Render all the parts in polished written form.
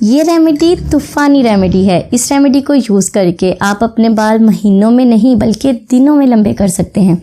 ये रेमेडी तूफानी रेमेडी है। इस रेमेडी को यूज़ करके आप अपने बाल महीनों में नहीं बल्कि दिनों में लंबे कर सकते हैं।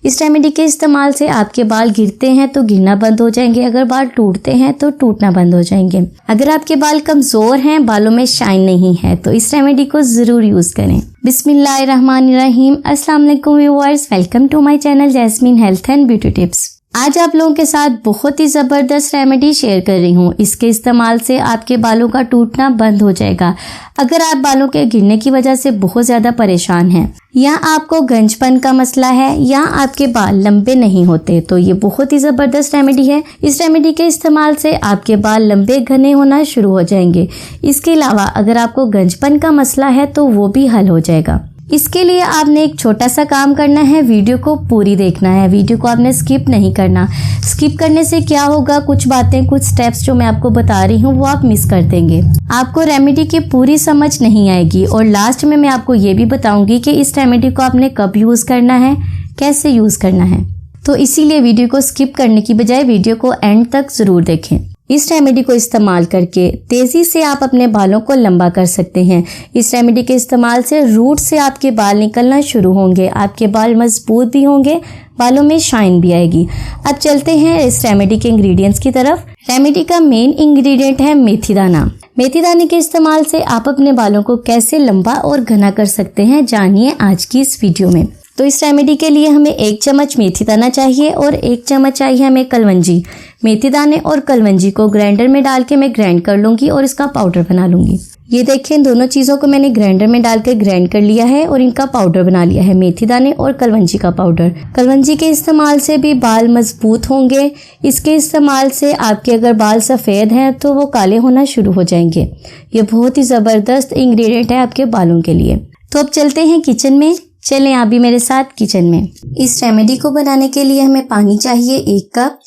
इस रेमेडी के इस्तेमाल से आपके बाल गिरते हैं तो गिरना बंद हो जाएंगे, अगर बाल टूटते हैं तो टूटना बंद हो जाएंगे। अगर आपके बाल कमज़ोर हैं, बालों में शाइन नहीं है, तो इस रेमेडी को ज़रूर यूज़ करें। बिस्मिल्लाहिर्रहमानिर्रहीम। अस्सलाम वालेकुम viewers, welcome to my channel Jasmine health and beauty tips. आज आप लोगों के साथ बहुत ही ज़बरदस्त रेमेडी शेयर कर रही हूँ। इसके इस्तेमाल से आपके बालों का टूटना बंद हो जाएगा। अगर आप बालों के गिरने की वजह से बहुत ज़्यादा परेशान हैं या आपको गंजपन का मसला है या आपके बाल लंबे नहीं होते, तो ये बहुत ही ज़बरदस्त रेमेडी है। इस रेमेडी के इस्तेमाल से आपके बाल लंबे घने होना शुरू हो जाएंगे। इसके अलावा अगर आपको गंजपन का मसला है तो वो भी हल हो जाएगा। इसके लिए आपने एक छोटा सा काम करना है, वीडियो को पूरी देखना है। वीडियो को आपने स्किप नहीं करना। स्किप करने से क्या होगा, कुछ बातें, कुछ स्टेप्स जो मैं आपको बता रही हूँ वो आप मिस कर देंगे। आपको रेमेडी की पूरी समझ नहीं आएगी और लास्ट में मैं आपको ये भी बताऊंगी कि इस रेमेडी को आपने कब यूज़ करना है, कैसे यूज़ करना है। तो इसीलिए वीडियो को स्किप करने की बजाय वीडियो को एंड तक ज़रूर देखें। इस रेमेडी को इस्तेमाल करके तेज़ी से आप अपने बालों को लंबा कर सकते हैं। इस रेमेडी के इस्तेमाल से रूट से आपके बाल निकलना शुरू होंगे, आपके बाल मजबूत भी होंगे, बालों में शाइन भी आएगी। अब चलते हैं इस रेमेडी के इंग्रेडिएंट्स की तरफ। रेमेडी का मेन इंग्रेडिएंट है मेथी दाना। मेथी दाने के इस्तेमाल से आप अपने बालों को कैसे लंबा और घना कर सकते हैं, जानिए आज की इस वीडियो में। तो इस रेमेडी के लिए हमें 1 चम्मच मेथी दाना चाहिए और 1 चम्मच चाहिए हमें कलवंजी। मेथी दाने और कलवंजी को ग्राइंडर में डाल के मैं ग्राइंड कर लूँगी और इसका पाउडर बना लूँगी। ये देखें, दोनों चीज़ों को मैंने ग्राइंडर में डाल के ग्राइंड कर लिया है और इनका पाउडर बना लिया है, मेथी दाने और कलवंजी का पाउडर। कलवंजी के इस्तेमाल से भी बाल मजबूत होंगे। इसके इस्तेमाल से आपके अगर बाल सफ़ेद हैं तो वो काले होना शुरू हो जाएंगे। ये बहुत ही ज़बरदस्त इंग्रेडिएंट है आपके बालों के लिए। तो अब चलते हैं किचन में। चलें आप भी मेरे साथ किचन में। इस रेमेडी को बनाने के लिए हमें पानी चाहिए 1 कप।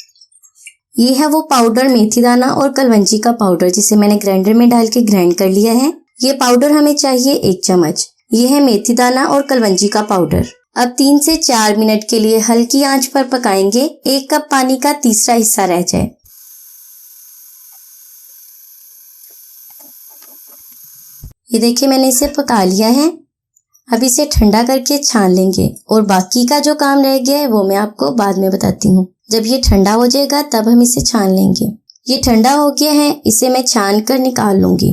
ये है वो पाउडर मेथी दाना और कलवंजी का पाउडर जिसे मैंने ग्राइंडर में डाल के ग्राइंड कर लिया है। ये पाउडर हमें चाहिए 1 चम्मच। ये है मेथी दाना और कलवंजी का पाउडर। अब 3 से 4 मिनट के लिए हल्की आंच पर पकाएंगे। 1 कप पानी का तीसरा हिस्सा रह जाए। ये देखिए, मैंने इसे पका लिया है। अब इसे ठंडा करके छान लेंगे और बाकी का जो काम रह गया है वो मैं आपको बाद में बताती हूँ। जब ये ठंडा हो जाएगा तब हम इसे छान लेंगे। ये ठंडा हो गया है, इसे मैं छान कर निकाल लूंगी।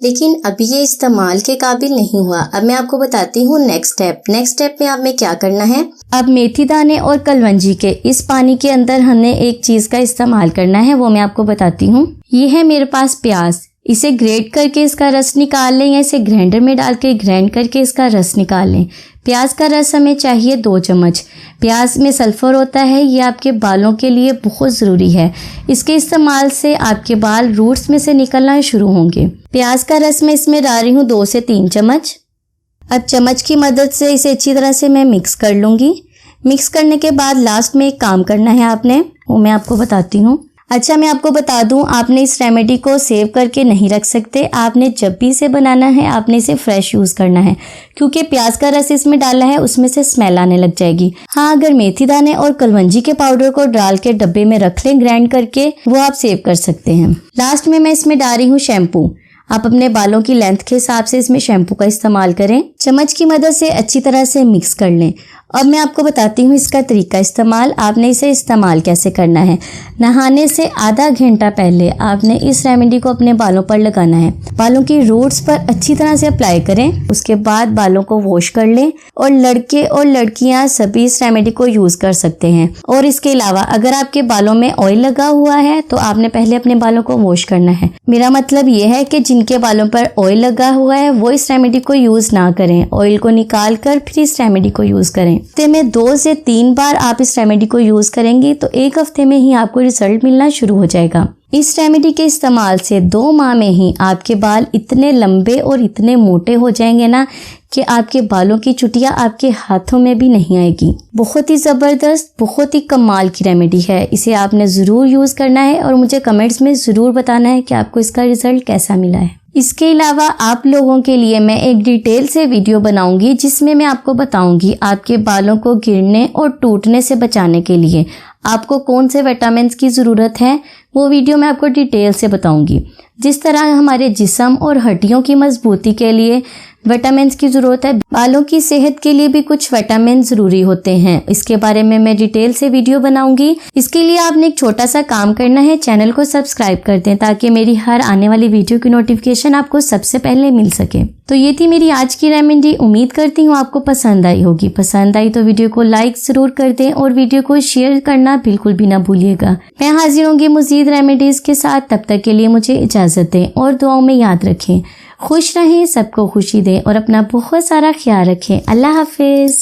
लेकिन अभी ये इस्तेमाल के काबिल नहीं हुआ। अब मैं आपको बताती हूँ नेक्स्ट स्टेप। नेक्स्ट स्टेप में अब में क्या करना है। अब मेथी दाने और कलवंजी के इस पानी के अंदर हमने एक चीज़ का इस्तेमाल करना है, वो मैं आपको बताती हूँ। ये है मेरे पास प्याज। इसे ग्रेट करके इसका रस निकाल लें या इसे ग्राइंडर में डाल के ग्राइंड करके इसका रस निकाल लें। प्याज का रस हमें चाहिए 2 चम्मच। प्याज में सल्फर होता है, ये आपके बालों के लिए बहुत ज़रूरी है। इसके इस्तेमाल से आपके बाल रूट्स में से निकलना शुरू होंगे। प्याज का रस मैं इसमें डाल रही हूँ 2 से 3 चम्मच। अब चम्मच की मदद से इसे अच्छी तरह से मैं मिक्स कर लूँगी। मिक्स करने के बाद लास्ट में एक काम करना है आपने, वो मैं आपको बताती हूँ। अच्छा, मैं आपको बता दूं, आपने इस रेमेडी को सेव करके नहीं रख सकते। आपने जब भी इसे बनाना है आपने इसे फ्रेश यूज़ करना है, क्योंकि प्याज का रस इसमें डाला है, उसमें से स्मेल आने लग जाएगी। हाँ, अगर मेथी दाने और कलवंजी के पाउडर को डाल के डब्बे में रख लें ग्राइंड करके, वो आप सेव कर सकते हैं। लास्ट में मैं इसमें डाल रही हूँ शैम्पू। आप अपने बालों की लेंथ के हिसाब से इसमें शैम्पू का इस्तेमाल करें। चम्मच की मदद से अच्छी तरह से मिक्स कर लें। अब मैं आपको बताती हूँ इसका तरीका इस्तेमाल। आपने इसे इस्तेमाल कैसे करना है। नहाने से आधा घंटा पहले आपने इस रेमेडी को अपने बालों पर लगाना है। बालों की रूट्स पर अच्छी तरह से अप्लाई करें। उसके बाद बालों को वॉश कर लें और लड़के और लड़कियां सभी इस रेमेडी को यूज़ कर सकते हैं। और इसके अलावा अगर आपके बालों में ऑयल लगा हुआ है तो आपने पहले अपने बालों को वॉश करना है। मेरा मतलब ये है कि जिनके बालों पर ऑयल लगा हुआ है वो इस रेमेडी को यूज़ ना करें। ऑयल को निकाल कर फिर इस रेमेडी को यूज़ करें। हफ्ते में 2 से 3 बार आप इस रेमेडी को यूज़ करेंगे तो 1 हफ्ते में ही आपको रिजल्ट मिलना शुरू हो जाएगा। इस रेमेडी के इस्तेमाल से 2 माह में ही आपके बाल इतने लंबे और इतने मोटे हो जाएंगे ना कि आपके बालों की चुटियाँ आपके हाथों में भी नहीं आएगी। बहुत ही ज़बरदस्त, बहुत ही कमाल की रेमेडी है। इसे आपने ज़रूर यूज़ करना है और मुझे कमेंट्स में ज़रूर बताना है कि आपको इसका रिजल्ट कैसा मिला है। इसके अलावा आप लोगों के लिए मैं एक डिटेल से वीडियो बनाऊंगी जिसमें मैं आपको बताऊंगी आपके बालों को गिरने और टूटने से बचाने के लिए आपको कौन से विटामिन की ज़रूरत है वो वीडियो मैं आपको डिटेल से बताऊंगी। जिस तरह हमारे जिस्म और हड्डियों की मजबूती के लिए विटामिन की ज़रूरत है, बालों की सेहत के लिए भी कुछ विटामिन ज़रूरी होते हैं। इसके बारे में मैं डिटेल से वीडियो बनाऊंगी। इसके लिए आपने एक छोटा सा काम करना है, चैनल को सब्सक्राइब कर दें ताकि मेरी हर आने वाली वीडियो की नोटिफिकेशन आपको सबसे पहले मिल सके। तो ये थी मेरी आज की रेमेडी। उम्मीद करती हूँ आपको पसंद आई होगी। पसंद आई तो वीडियो को लाइक ज़रूर कर दें और वीडियो को शेयर करना बिल्कुल भी ना भूलिएगा। मैं हाजिर होंगी मज़ीद रेमेडीज़ के साथ। तब तक के लिए मुझे इजाज़त दें और दुआओं में याद रखें। खुश रहें, सबको खुशी दें और अपना बहुत सारा ख्याल रखें। अल्लाह हाफिज़।